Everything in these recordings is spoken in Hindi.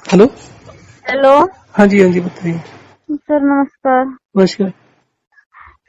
हेलो। हेलो। हाँ जी, हाँ जी, बताइए। सर नमस्कार। नमस्कार।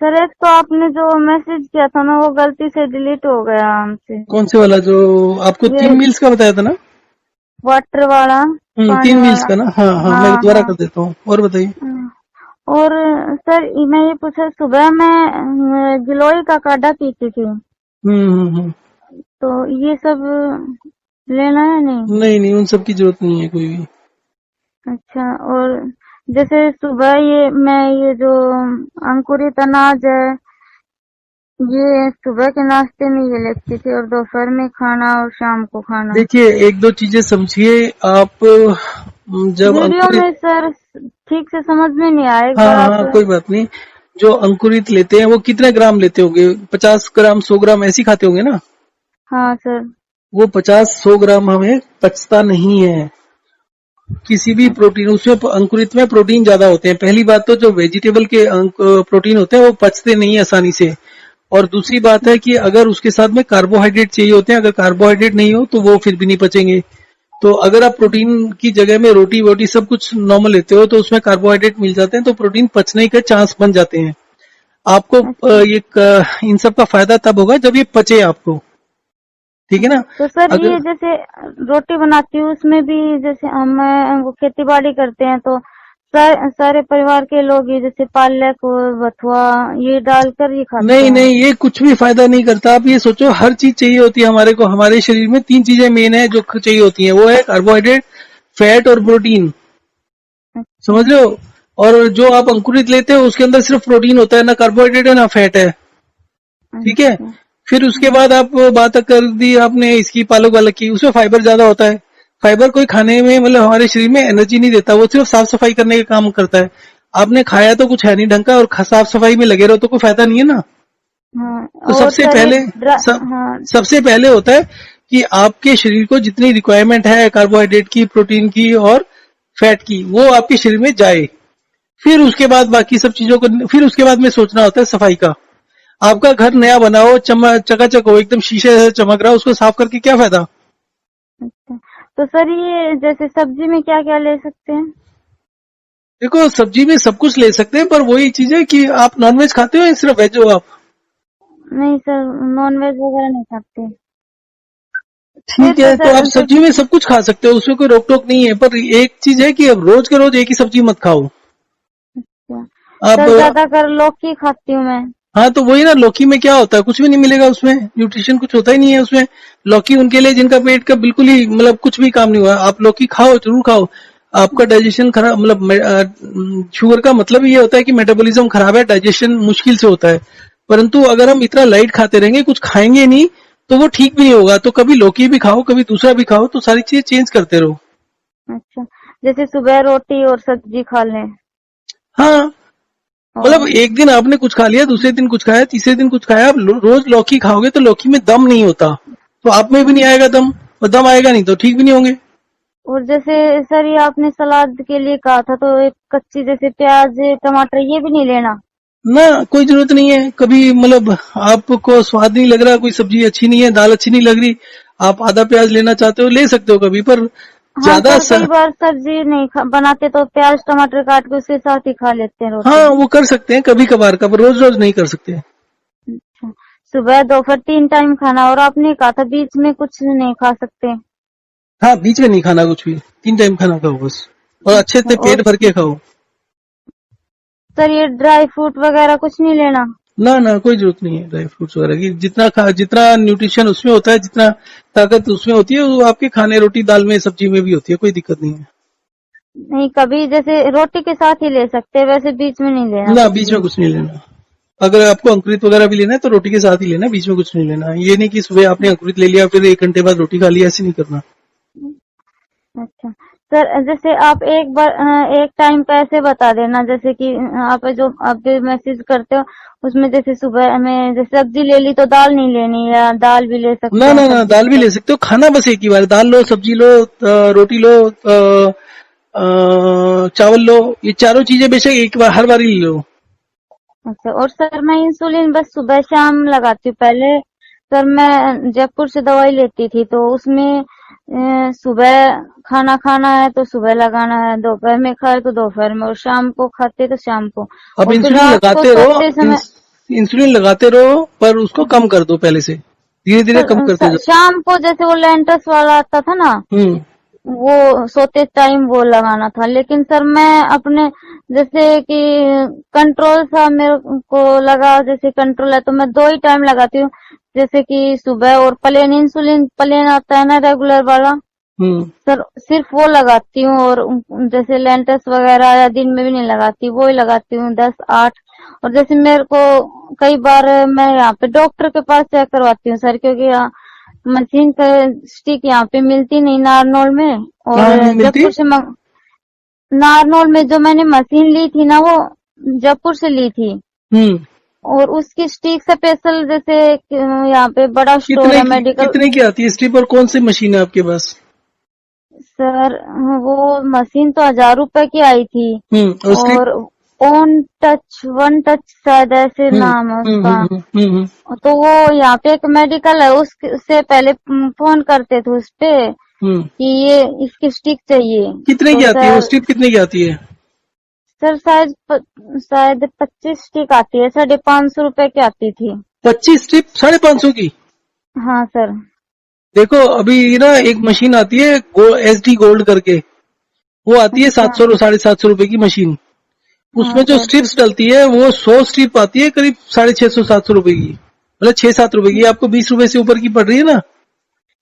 सर एक तो आपने जो मैसेज किया था ना वो गलती से डिलीट हो गया हमसे। कौन से वाला जो आपको ये 3 मील्स का बताया था ना? वाटर वाला, पानी 3 मील्स वाला। का ना, हाँ हाँ, मैं हाँ दोबारा हाँ। कर देता हूँ, और बताइए। हाँ। और सर मैं ये पूछा, सुबह मैं गिलोय का काढ़ा पीती थी, हम्म। तो ये सब लेना है नहीं? नहीं नहीं, उन सब की जरूरत नहीं है कोई भी। अच्छा। और जैसे सुबह ये जो अंकुरित अनाज है, ये सुबह के नाश्ते में ये लेती थी, और दोपहर में खाना और शाम को खाना। देखिए, एक दो चीजें समझिए आप। जब वीडियो अंकुरित, में सर ठीक से समझ में नहीं आया, एक हाँ बार आप। हाँ, कोई बात नहीं। जो अंकुरित लेते हैं वो कितने ग्राम लेते होंगे? 50 ग्राम, 100 ग्राम ऐसी खाते होंगे ना? हाँ सर। वो 50-100 ग्राम हमें पचता नहीं है। किसी भी प्रोटीन, उसमें अंकुरित में प्रोटीन ज्यादा होते हैं। पहली बात तो जो वेजिटेबल के प्रोटीन होते हैं वो पचते नहीं आसानी से। और दूसरी बात है कि अगर उसके साथ में कार्बोहाइड्रेट चाहिए होते हैं, अगर कार्बोहाइड्रेट नहीं हो तो वो फिर भी नहीं पचेंगे। तो अगर आप प्रोटीन की जगह में रोटी वोटी सब कुछ नॉर्मल लेते हो तो उसमें कार्बोहाइड्रेट मिल जाते हैं, तो प्रोटीन पचने के चांस बन जाते हैं। आपको अच्छा। इन सब का फायदा तब होगा जब ये पचे आपको। ठीक है ना? तो सर अगर ये जैसे रोटी बनाती हूँ उसमें भी, जैसे हम वो खेती बाड़ी करते हैं तो सारे परिवार के लोग ये जैसे पालक और बथुआ ये डालकर ही खाते नहीं हैं। नहीं, ये कुछ भी फायदा नहीं करता। आप ये सोचो, हर चीज चाहिए होती है हमारे को। हमारे शरीर में 3 चीजें मेन है जो चाहिए होती हैं, वो है कार्बोहाइड्रेट, फैट और प्रोटीन। अच्छा। समझ रहे हो? और जो आप अंकुरित लेते हो उसके अंदर सिर्फ प्रोटीन होता है, ना कार्बोहाइड्रेट है ना फैट है। ठीक है? अच्छा। फिर उसके बाद आप बात कर दी आपने इसकी पालक वालक की, उसमें फाइबर ज्यादा होता है। फाइबर कोई खाने में मतलब हमारे शरीर में एनर्जी नहीं देता, वो सिर्फ साफ सफाई करने का काम करता है। आपने खाया तो कुछ है नहीं ढंग का, और साफ सफाई में लगे रहो तो कोई फायदा नहीं है ना। हाँ। तो और सबसे सर ये पहले हाँ। सबसे पहले होता है कि आपके शरीर को जितनी रिक्वायरमेंट है कार्बोहाइड्रेट की, प्रोटीन की और फैट की, वो आपके शरीर में जाए। फिर उसके बाद बाकी सब चीजों को, फिर उसके बाद में सोचना होता है सफाई का। आपका घर नया बना हो, चकाचक हो, एकदम शीशे से चमक रहा हो, उसको साफ करके क्या फायदा? अच्छा। तो सर ये जैसे सब्जी में क्या क्या ले सकते हैं? देखो, सब्जी में सब कुछ ले सकते हैं, पर वही चीज है कि आप नॉनवेज खाते हो या सिर्फ वेज हो आप? नहीं सर, नॉन वेज वगैरह नहीं खाते। फिर ठीक तो है, तो आप सर सब्जी में सब कुछ खा सकते हो, उसमें कोई रोक टोक नहीं है। पर एक चीज है कि अब रोज के रोज एक ही सब्जी मत खाओ। आप, सर ज्यादातर लौकी खाती हूँ मैं। हाँ तो वही ना, लौकी में क्या होता है? कुछ भी नहीं मिलेगा उसमें, न्यूट्रिशन कुछ होता ही नहीं है उसमें। लौकी उनके लिए जिनका पेट का बिल्कुल ही मतलब कुछ भी काम नहीं हुआ। आप लौकी खाओ, जरूर खाओ। आपका डाइजेशन खराब, मतलब शुगर का मतलब ये होता है कि मेटाबॉलिज्म खराब है, डाइजेशन मुश्किल से होता है। परंतु अगर हम इतना लाइट खाते रहेंगे, कुछ खाएंगे नहीं, तो वो ठीक भी नहीं होगा। तो कभी लौकी भी खाओ, कभी दूसरा भी खाओ, तो सारी चीजें चेंज करते रहो। अच्छा। जैसे सुबह रोटी और सब्जी खा लें। हाँ, मतलब और एक दिन आपने कुछ खा लिया, दूसरे दिन कुछ खाया, तीसरे दिन कुछ खाया। आप रोज लौकी खाओगे तो लौकी में दम नहीं होता, तो आप में भी नहीं आएगा दम, और दम आएगा नहीं तो ठीक भी नहीं होंगे। जैसे सर ये आपने सलाद के लिए कहा था, तो एक कच्ची जैसे प्याज टमाटर ये भी नहीं लेना? ना, कोई जरूरत नहीं है कभी। मतलब आपको स्वाद नहीं लग रहा, कोई सब्जी अच्छी नहीं है, दाल अच्छी नहीं लग रही, आप आधा प्याज लेना चाहते हो, ले सकते हो कभी, पर हाँ ज्यादा सर, कई बार सब्जी नहीं बनाते तो प्याज टमाटर काट के उसके साथ ही खा लेते हैं रोटी। हाँ, वो कर सकते हैं कभी कभार का, पर रोज रोज नहीं कर सकते। अच्छा। सुबह दोपहर 3 टाइम खाना, और आपने कहा था बीच में कुछ नहीं खा सकते। हाँ, बीच में नहीं खाना कुछ भी, 3 टाइम खाना खाओ बस, और अच्छे अच्छा। से और पेट भर के खाओ। सर ये ड्राई फ्रूट वगैरह कुछ नहीं लेना? ना ना, कोई जरूरत नहीं है ड्राई फ्रूट्स वगैरह की। जितना न्यूट्रिशन उसमें होता है, जितना ताकत उसमें होती है, वो आपके खाने रोटी दाल में सब्जी में भी होती है, कोई दिक्कत नहीं है। नहीं, कभी जैसे रोटी के साथ ही ले सकते हैं, वैसे बीच में नहीं लेना ना, कुछ बीच भी। में कुछ नहीं लेना। अगर आपको अंकुरित वगैरह भी लेना है तो रोटी के साथ ही लेना, बीच में कुछ नहीं लेना। ये नहीं कि सुबह आपने अंकुरित ले लिया फिर 1 घंटे बाद रोटी खा लिया, ऐसे नहीं करना। अच्छा। सर जैसे आप एक बार एक टाइम का ऐसे बता देना, जैसे कि आप जो आप मैसेज करते हो उसमें, जैसे सुबह में जैसे सब्जी ले ली तो दाल नहीं लेनी, या दाल भी ले ना सकते हैं ना ना, सब्जी दाल की भी ले जगह? सकते हो, खाना बस एक ही बार। दाल लो, सब्जी लो, रोटी लो, चावल लो, ये चारों चीजें बेशक एक बार हर बार ही लो। अच्छा। और सर मैं इंसुलिन बस सुबह शाम लगाती हूँ। पहले सर मैं जयपुर से दवाई लेती थी, तो उसमें सुबह खाना खाना है तो सुबह लगाना है, दोपहर में खाए तो दोपहर में, और शाम को खाते तो शाम को, अब और फिर इंसुलिन रात को लगाते रहो, सोते समय। इंसुलिन लगाते रहो, पर उसको कम कर दो, पहले से धीरे धीरे कम करते जाओ। शाम को जैसे वो लेंटस वाला आता था ना, हम्म। वो सोते टाइम वो लगाना था। लेकिन सर मैं अपने जैसे कि कंट्रोल सा मेरे को लगा, जैसे कंट्रोल है तो मैं 2 ही टाइम लगाती हूँ, जैसे कि सुबह, और प्लेन इंसुलिन प्लेन आता है ना रेगुलर वाला, सर सिर्फ वो लगाती हूँ। और जैसे लेंटस वगैरह या दिन में भी नहीं लगाती, वो ही लगाती हूँ 10-8। और जैसे मेरे को कई बार मैं यहाँ पे डॉक्टर के पास चेक करवाती हूँ सर, क्योंकि यहाँ मशीन का स्टिक यहाँ पे मिलती नहीं नारनौल में, और हाँ, नहीं मिलती। जयपुर से नारनौल में जो मैंने मशीन ली थी ना, वो जयपुर से ली थी। हम्म। और उसकी स्टिक स्पेशल, जैसे यहाँ पे बड़ा स्टोर कितने है की मेडिकल। कितने की आती है स्ट्रिप, और कौन सी मशीन है आपके पास? सर वो मशीन तो 1000 रुपए की आई थी, और स्ट्रिप? और वन टच शायद ऐसे नाम है उसका। तो वो यहाँ पे एक मेडिकल है, उससे पहले फोन करते थे उस पे कि ये इसकी स्टिक चाहिए। कितने तो की आती है वो सर, स्ट्रिप, कितने की आती है? सर शायद 25 स्टिक आती है, 550 रुपए की आती थी। 25 स्ट्रिप 550 की? हाँ सर। देखो अभी ना एक मशीन आती है SD गोल्ड करके, वो आती है अच्छा। 700 750 रुपए की मशीन। हाँ उसमें जो सर। स्ट्रिप्स डलती है वो 100 स्ट्रिप आती है, करीब 650-700 रुपए की, मतलब 6-7 रुपए की। आपको 20 रुपए से ऊपर की पड़ रही है ना?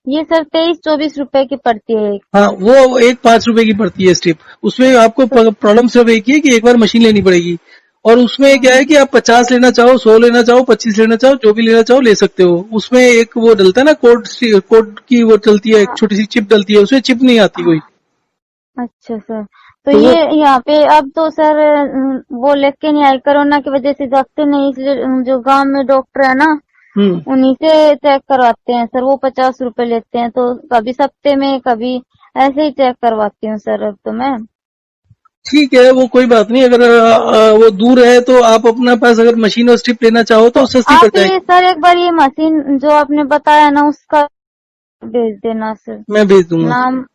ये सर 23-24 रुपए की पड़ती है एक। हाँ, वो एक 5 रुपए की पड़ती है स्ट्रिप। उसमें आपको प्रॉब्लम सिर्फ एक ही है कि एक बार मशीन लेनी पड़ेगी, और उसमें क्या है कि आप 50 लेना चाहो, 100 लेना चाहो, 25 लेना चाहो, जो भी लेना चाहो ले सकते हो। उसमें एक वो डलता है ना, कोड की वो चलती है, एक छोटी सी चिप डलती है, उसमें चिप नहीं आती कोई। अच्छा सर। तो तो ये वो यहाँ पे अब तो सर वो लेके नहीं आई, कोरोना की वजह से जाते नहीं, इसलिए जो गांव में डॉक्टर है ना, उन्हीं से चेक करवाते हैं सर। वो 50 रुपए लेते हैं, तो कभी सप्ते में कभी ऐसे ही चेक करवाती हूँ सर अब तो मैं। ठीक है, वो कोई बात नहीं। अगर वो दूर है तो आप अपना पास अगर मशीन और स्ट्रिप लेना चाहो तो तो सस्ती पड़ आप ये जाएगी। सर एक बार ये मशीन जो आपने बताया ना, उसका भेज देना सर, मैं भेज दूंगा, नाम। नाम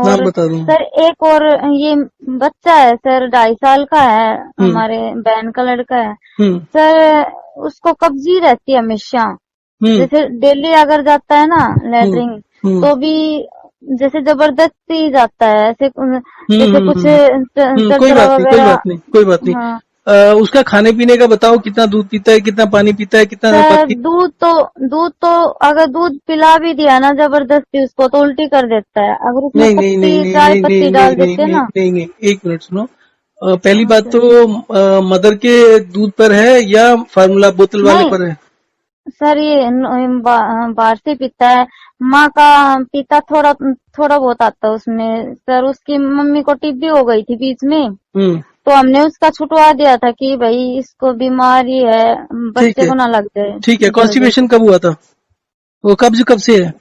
और बता दूंगा। सर एक और, ये बच्चा है सर, 2.5 साल का है, हम्म। हमारे बहन का लड़का है हम्म। सर। उसको कब्जी रहती है हमेशा, हम्म। जैसे डेली अगर जाता है ना हम्म। लेटरिन, हम्म। तो भी जैसे जबरदस्ती जाता है ऐसे, जैसे कुछ कोई चरचरा बात नहीं, कोई वगैरह। बात नहीं, कोई बात नहीं। हाँ उसका खाने पीने का बताओ, कितना दूध पीता है, कितना पानी पीता है, कितना सर, बाकी? दूध तो अगर दूध पिला भी दिया ना जबरदस्ती उसको, तो उल्टी कर देता है। अगर उसमें नहीं नहीं नहीं पत्ती, नहीं चाय नहीं नहीं पत्ती नहीं डाल नहीं देते हैं नहीं ना। नहीं नहीं, एक मिनट सुनो। पहली हाँ बात सर। तो मदर के दूध पर है या फार्मूला बोतल वाले नहीं पर है? सर, ये बाहर से पीता है। माँ का पीता थोड़ा थोड़ा बहुत आता है उसमें सर। उसकी मम्मी को टीबी हो गई थी बीच में, हम्म। तो हमने उसका छुटवा दिया था कि भाई इसको बीमारी है, ठीक बच्चे है, को ना लग जाए, ठीक है। इस वजह से। कॉन्स्टिपेशन कब हुआ था? वो कब्ज कब से है?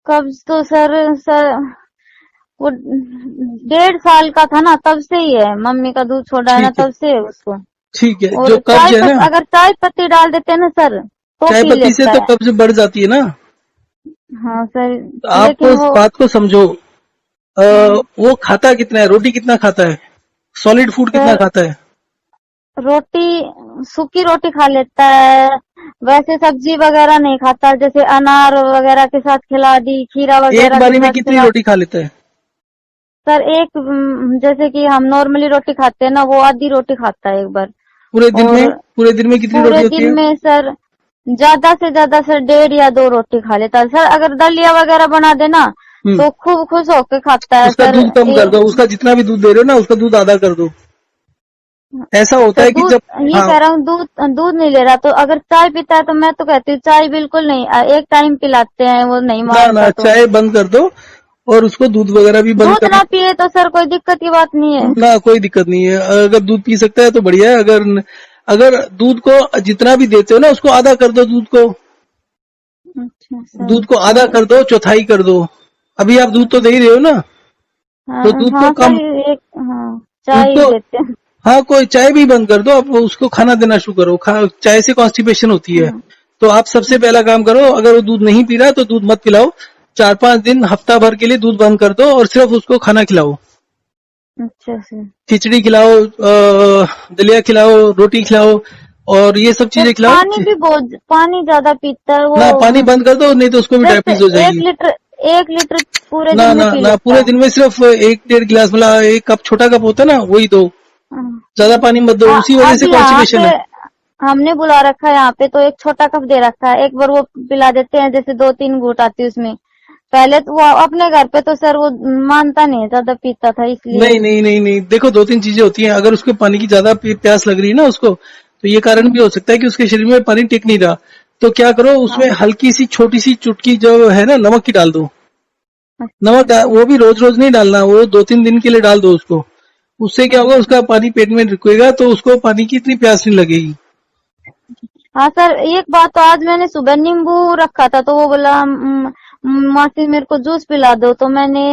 कब्ज तो सर वो 1.5 साल का था ना, तब से ही है। मम्मी का दूध छोड़ा है ना, ठीक है, तब से है उसको। ठीक है। जो और कब्ज है ना, अगर चाय पत्ती डाल देते हैं ना सर, तो चाय पी पत्ती से लेता तो है। कब्ज बढ़ जाती है ना। हाँ सर। तो आप लेकिन उस वो बात को समझो। हाँ, वो खाता कितना है, रोटी कितना खाता है, सॉलिड फूड कितना सर खाता है? रोटी, सूखी रोटी खा लेता है, वैसे सब्जी वगैरह नहीं खाता। जैसे अनार वगैरह के साथ खिला दी, खीरा एक वगैरह के बारी में साथ कितनी खिला। रोटी खा लेता है? सर एक जैसे कि हम नॉर्मली रोटी खाते हैं ना, वो आधी रोटी खाता है एक बार। पूरे दिन और में, पूरे दिन में कितनी रोटी पूरे होती दिन है? में सर ज्यादा से ज्यादा सर 1.5 या 2 रोटी खा लेता है सर। अगर दलिया वगैरह बना देना हम्म। तो खूब खुश होके खाता है उसका सर। दूध कम कर दो, उसका जितना भी दूध दे रहे हो ना, उसका दूध आधा कर दो। ऐसा होता सर है कि दूध, जब, ये हाँ, कह रहा हूँ, दूध दूध नहीं ले रहा, तो अगर चाय पीता है तो मैं तो कहती हूँ चाय बिल्कुल नहीं, एक टाइम पिलाते हैं, वो नहीं ना ना, मानता तो। चाय बंद कर दो, और उसको दूध वगैरह भी बंद दूध कर ना दो। पिए तो सर कोई दिक्कत की बात नहीं है। ना, कोई दिक्कत नहीं है। अगर दूध पी सकता है तो बढ़िया है। अगर अगर दूध को जितना भी देते हो ना, उसको आधा कर दो। दूध को, अच्छा सर। दूध को आधा और कर दो, चौथाई कर दो। अभी आप दूध तो दे ही रहे हो ना, हाँ, तो दूध को हाँ कम, सर, एक हाँ दूध चाय ही को, देते हैं। हाँ, कोई चाय भी बंद कर दो। आप उसको खाना देना शुरू करो। चाय से कॉन्स्टिपेशन होती है। हाँ, तो आप सबसे पहला काम करो, अगर वो दूध नहीं पी रहा तो दूध मत पिलाओ। 4-5 दिन हफ्ता भर के लिए दूध बंद कर दो और सिर्फ उसको खाना खिलाओ। अच्छा सर। खिचड़ी खिलाओ, दलिया खिलाओ, रोटी खिलाओ और ये सब सर चीजें खिलाओ। पानी भी बहुत, पानी ज्यादा पीता है ना पानी वो। बंद कर दो, नहीं तो उसको भी जैसे डायबिटीज हो जाएगी। 1 लीटर पूरे ना दिन में ना पी ना, लेता पूरे है। दिन में सिर्फ 1-1.5 गिलास, मतलब 1 कप, छोटा कप होता है ना, वही दो। हाँ। ज्यादा पानी मत दो, उसी वजह से अब यहाँ कॉन्स्टिपेशन पे है। हमने बुला रखा है, यहाँ पे तो एक छोटा कप दे रखा है, एक बार वो पिला देते हैं, जैसे 2-3 घूंट आती है उसमें। पहले तो वो अपने घर पे तो सर वो मानता नहीं है, ज्यादा पीता था इसलिए। नहीं नहीं नहीं नहीं, देखो 2-3 चीजें होती हैं। अगर उसको पानी की ज्यादा प्यास लग रही है ना उसको, तो ये कारण भी हो सकता है कि उसके शरीर में पानी टिक नहीं रहा। तो क्या करो, उसमें हाँ। हल्की सी छोटी सी चुटकी जो है ना नमक की डाल दो। अच्छा। वो भी रोज रोज नहीं डालना, वो 2-3 दिन के लिए डाल दो उसको। उससे क्या होगा, अच्छा। उसका पानी पेट में रुकेगा तो उसको पानी की इतनी प्यास नहीं लगेगी। हाँ सर, एक बात तो आज मैंने सुबह नींबू रखा था, तो वो बोला मासी मेरे को जूस पिला दो, तो मैंने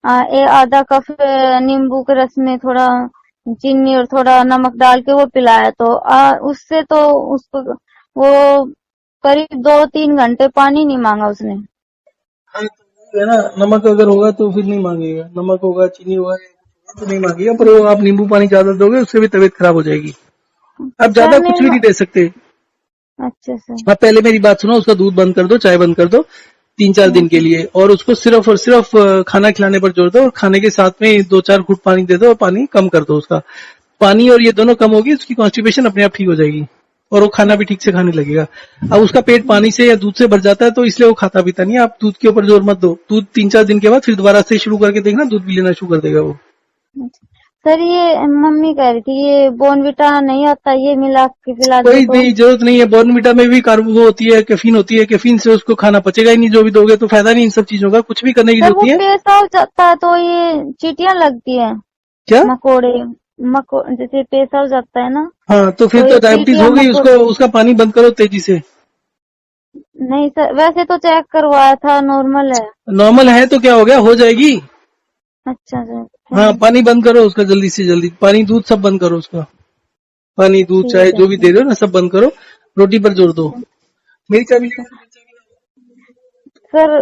आधा कप नींबू के रस में थोड़ा चीनी और थोड़ा नमक डाल के वो पिलाया, तो उससे तो उसको वो करीब 2-3 घंटे पानी नहीं मांगा उसने। हाँ, तो है ना, नमक अगर होगा तो फिर नहीं मांगेगा, नमक होगा, चीनी होगा तो नहीं मांगेगा। पर वो आप नींबू पानी ज्यादा दोगे उससे भी तबीयत खराब हो जाएगी। आप सर ज्यादा कुछ भी मेरे। नहीं दे सकते। अच्छा सर। आप पहले मेरी बात सुनो, उसका दूध बंद कर दो, चाय बंद कर दो 3-4 दिन के लिए, और उसको सिर्फ और सिर्फ खाना खिलाने पर जोर दो, और खाने के साथ में 2-4 घूंट पानी दे दो, और पानी कम कर दो उसका। पानी और ये दोनों कम होगी, उसकी कॉन्स्टिपेशन अपने आप ठीक हो जाएगी और वो खाना भी ठीक से खाने लगेगा। अब उसका पेट पानी से या दूध से भर जाता है तो इसलिए वो खाता पीता नहीं है। आप दूध के ऊपर जोर मत दो, दूध 3-4 दिन के बाद फिर दोबारा से शुरू करके देखना, दूध भी लेना शुरू कर देगा वो। सर ये मम्मी कह रही थी ये बॉर्नविटा नहीं आता, ये मिला के पिला दो कोई तो। नहीं, जरूरत नहीं है। बॉर्नविटा में भी कार्बो वो होती है, कैफीन होती है, कैफीन से उसको खाना पचेगा ही नहीं, जो भी दोगे तो फायदा नहीं इन सब चीजों का, कुछ भी करने की सर जरूरत वो नहीं है। पेशाब जाता है तो ये चींटियां लगती है, क्या? मकोड़े, जैसे पेशाब जाता है ना, हाँ, तो फिर तो तो ये डायबिटीज चींटियां हो गई उसको, मकोड़े। उसका पानी बंद करो तेजी से। नहीं सर, वैसे तो चेक करवाया था, नॉर्मल है। नॉर्मल है तो क्या हो गया, हो जाएगी। अच्छा सर। हाँ, पानी बंद करो उसका जल्दी से जल्दी, पानी दूध सब बंद करो उसका। पानी दूध ठीक चाय है जो भी सर। दे रहे हो ना सब बंद करो। रोटी पर जोर दो। मेरी चाबी। सर